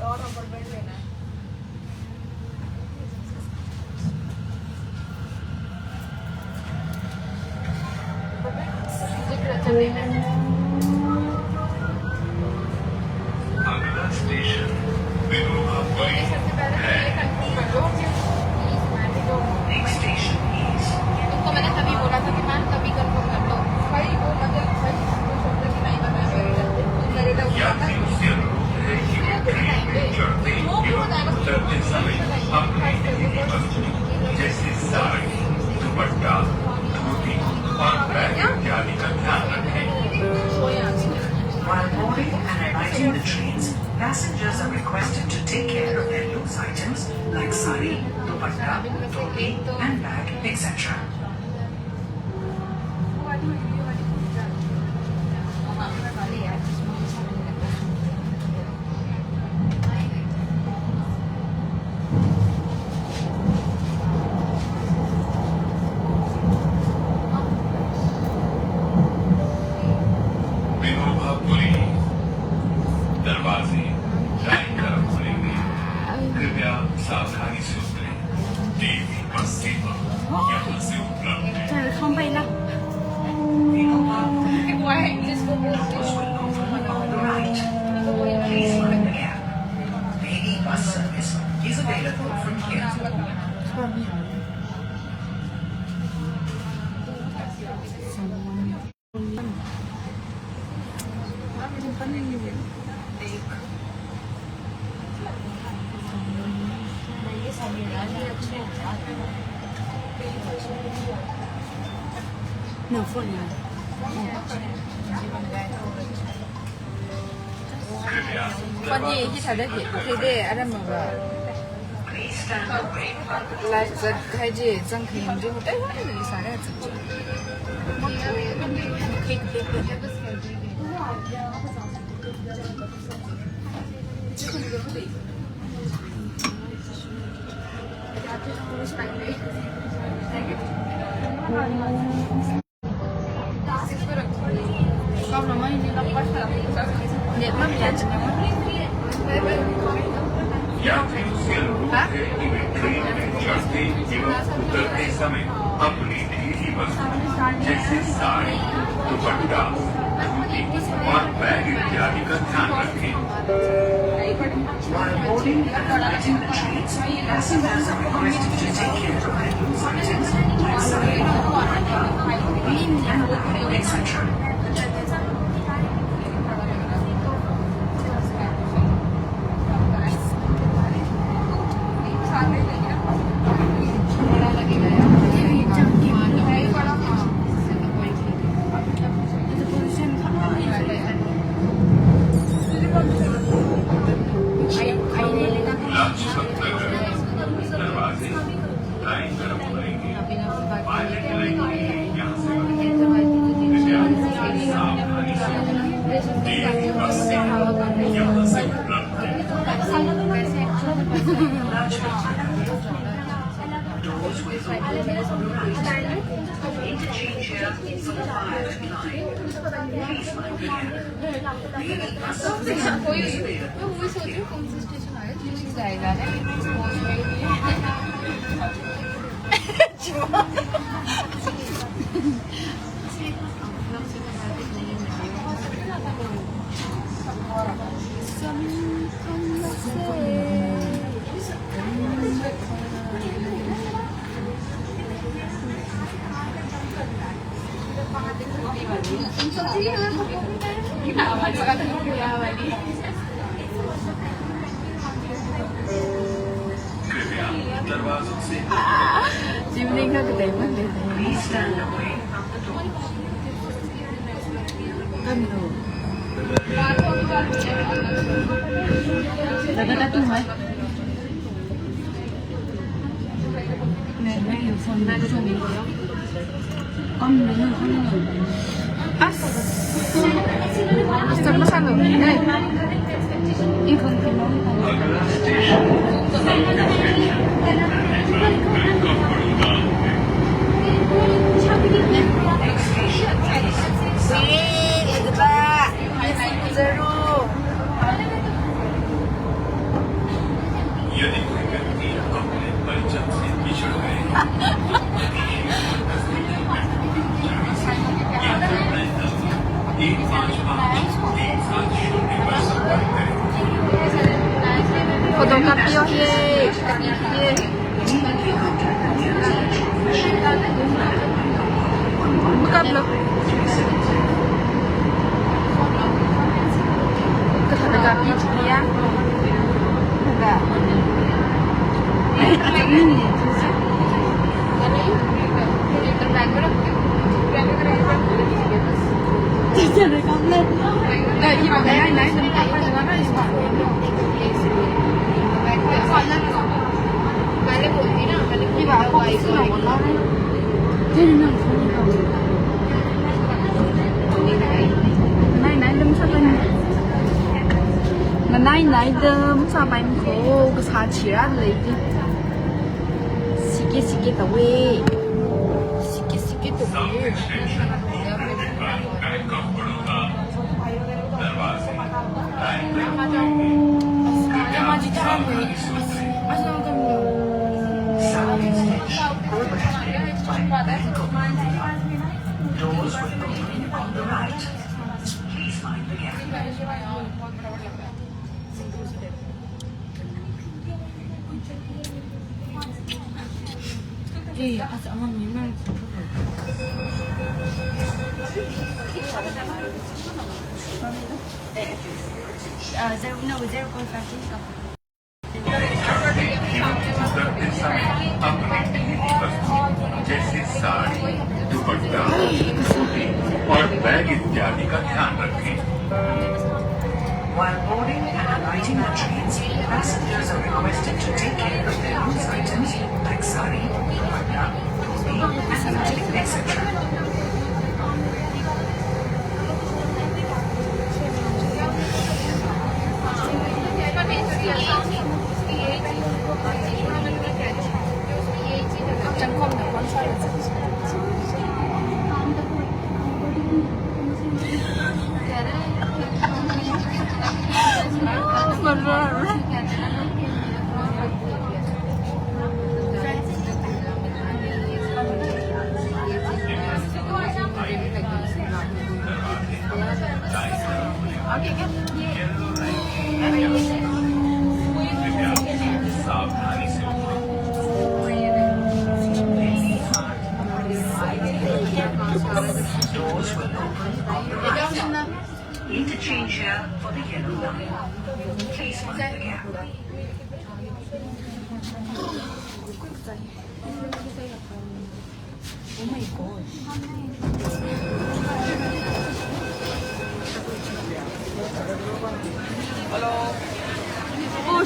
और rubber band लेना है। अगला स्टेशन विनोबापुरी है। नेक्स्ट स्टेशन इज तुमको मैंने तभी बोला था कि मैम तभी कंफर्म कर लो भाई वो मतलब भाई वो शब्द की नहीं बताया मेरे यात्रियों से अनुरोध है कि वे ट्रेन में चढ़ते एवं उतरते समय अपनी निजी वस्तुओं जैसे साड़ी, दुपट्टा, धोती और बैग इत्यादि का ध्यान रखें। While boarding and alighting the trains, passengers are requested to take care of their loose items like sari, dupatta, dhoti, and bag, etc. Vinobapuri दरवाजे दाईं तरफ खुलेंगे। कृपया सावधानी से उतरें। देवी बस सेवा यहाँ से उपलब्ध है। Vinobapuri doors will open on the right. Please mind the gap. Daily bus service is available from here. कृपया पंजी ही था देखिए thế anh em mà Please stand away from the lại giật hay gì răng thì mình dùng đấy hết rồi sáng nay giật Không là mấy như nó quá sợ nhiệt lắm nhiệt यात्रियों से अनुरोध है कि वे train में चढ़ते एवं उतरते समय अपनी निजी वस्तुओं जैसे साड़ी, दुपट्टा, धोती और बैग इत्यादि का ध्यान रखें। While boarding and alighting the trains, passengers are requested to take care of their loose items like sari, dupatta, dhoti, and bag, etc. Lajpat Nagar दरवाजे दाईं तरफ खुलेंगे। पायलट लाइन के लिए यहाँ से कृपया सावधानी से देवी बस सेवा यहाँ से उपलब्ध है। Doors will open on the right. Interchange here for the Violet line. Please mind the gap. Daily bus service is available वो सोच रही कौन सा स्टेशन आया जो जाएगा ना कृपया दरवाजों से Chimney का तो टाइम ले Please stand away from the door. Dapat na tuhay. May phone na gusto mo. As. Basta masano. Ikon ko mo. अगला स्टेशन जरूर यदि कोई व्यक्ति अपने परिजन से बिछड़ गए ये निर्णय 155-170 पर संपर्क करें। Fotokopi oh ye. Buka belum? Ke fotokopi ya? Enggak. Jangan kaget. Nah, gimana ya? Nah, Đi vào không cái nào của nó đấy. Thế nên là này đâm sao bên này đâm sao bên khổ cái sao chỉ ra lấy đi. Xí cái tao quê. Xí cái tao quê. Bangkok Baroda दरवाजे Maju jalan nih. Asal kamu. Doors will open on the right. Please mind the gap. Iya, asal kamu memang. No, 0.5 जैसे साड़ी, दुपट्टा, टोपी और bag इत्यादि का ध्यान रखें। While boarding and alighting on trains, passengers are requested to take care of their loose items like sari, dupatta, topi, etc. Chẳng không được con xoay là सावधानी से Doors will open on the right. Interchange here for the yellow line. Please mind the gap.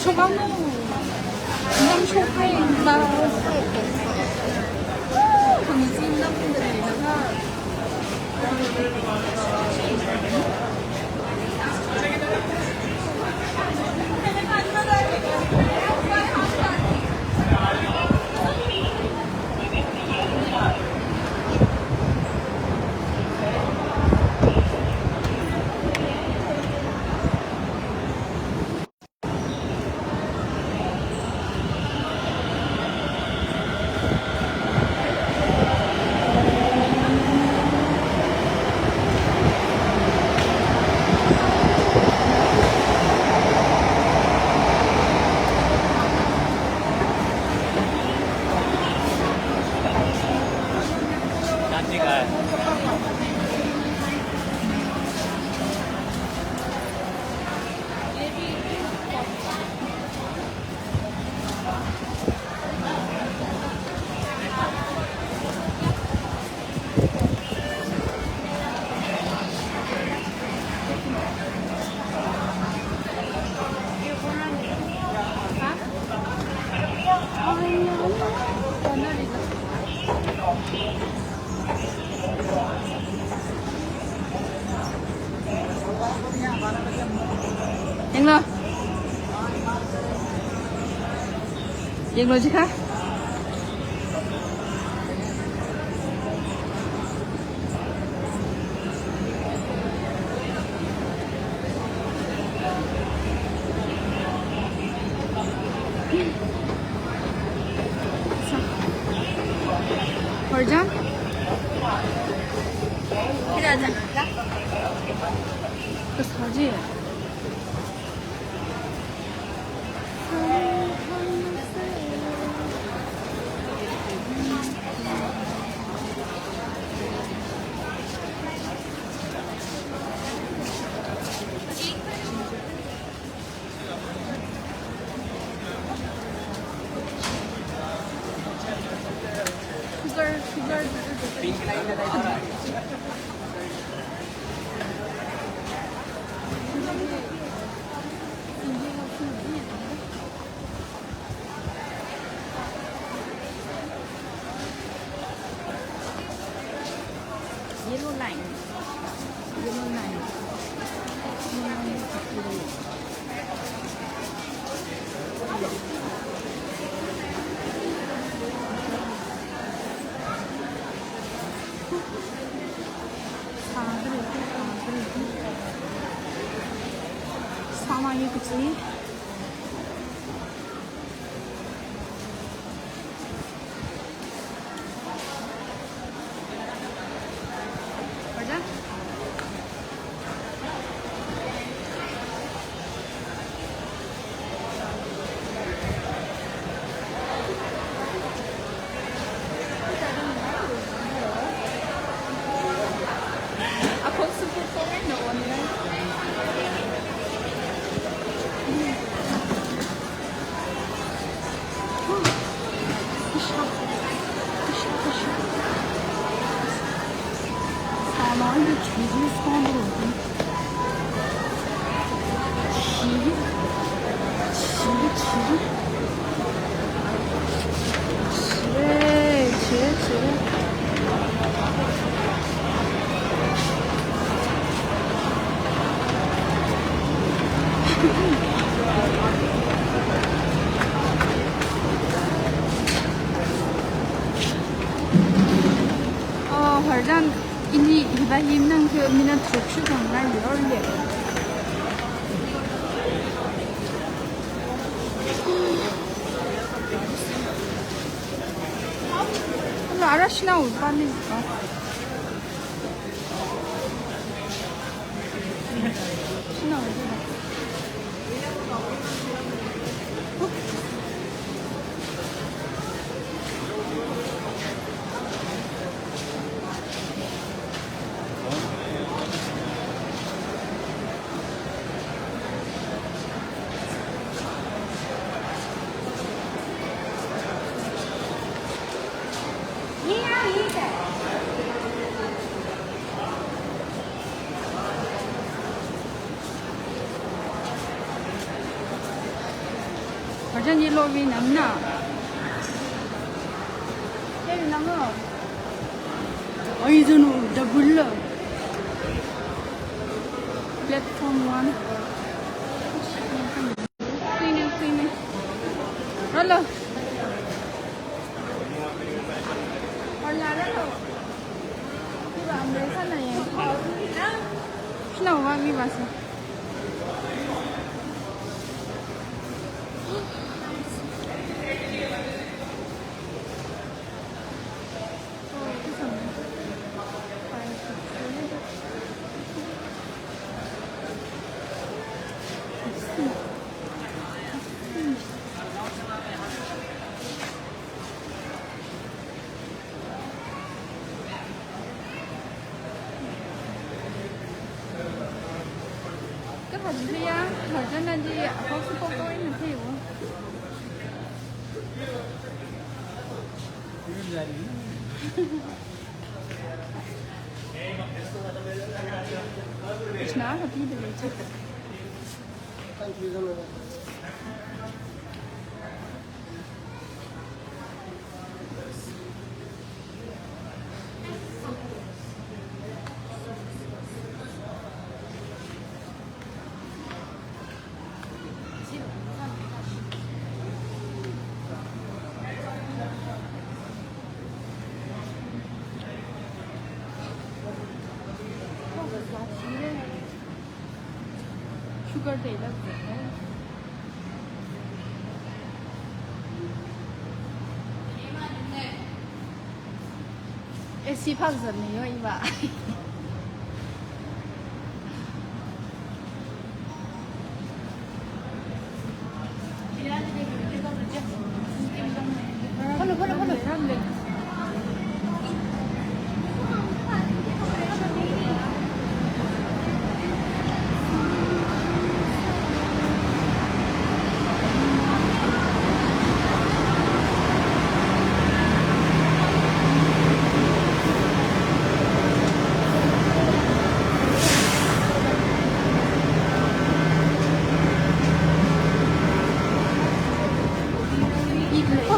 저거 너무 좋아해. 나 강진 남들이랑 Nhanh lên. Dừng rồi chứ khác. 벌전? 필요하지 않을까? 그 사지? 그걸 yellow line. Yellow line. 사망이 그치? 맞아? Ako sususumin noon na. 사망이 뒤질 손으로 지뢰 hörden ini hibahimnan ke mina Türkçe konular diyor ya. Allah araşına ol bana. Şuna ol. Hörden ye lovi namna. Ye namna. Ay jano double. Platform 1. Clean. Hello. Hola, hello. Iba ambil sana ya. Şuna bak bir basın. Cái hình gì á, thời cho nên đi ạ, có cái cô có ý mình thiểu. It's not a bit of it. Sugar để là 시판선이요 이봐.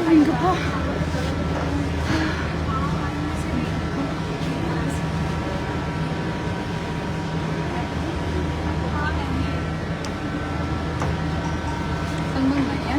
빨리. 이거 봐. 성능 아니야?